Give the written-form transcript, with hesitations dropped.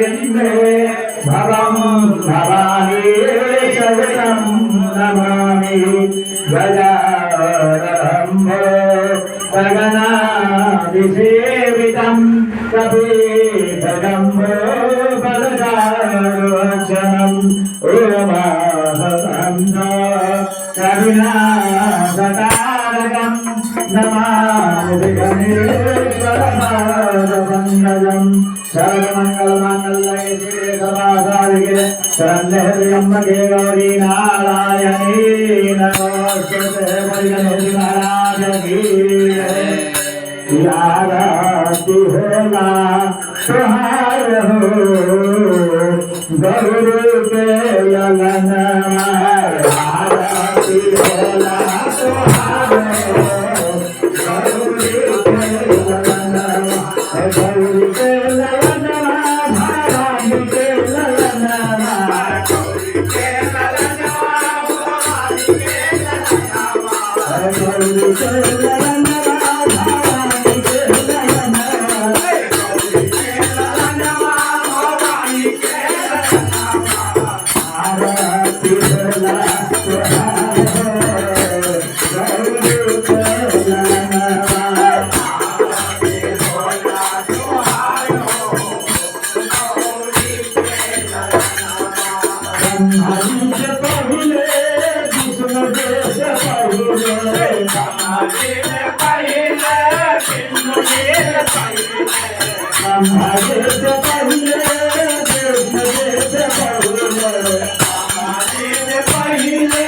गोविन्दे भवं भवानी शरणं नमामि गजाननम्भो गगनाभिसेवितं कपीशजम्बो फलचारुभक्षणम् उमासुतन्तो करुणासकारकं नमामि गणेश्वरपादपङ्कजम् सर्वमङ्गलमाङ्गल्ये शिवे सर्वासाधिके शरण्ये गौरी नारायणी नमोस्तुते परिगणेशि महाराजकी आरती होला तुहार हो गौरी के ललन आरती होला तुहार हो गौरी के ललन गौरी के ललन भवानी के ललन गौरी के ललन भवानी के ललन गौरी के ललन पहिले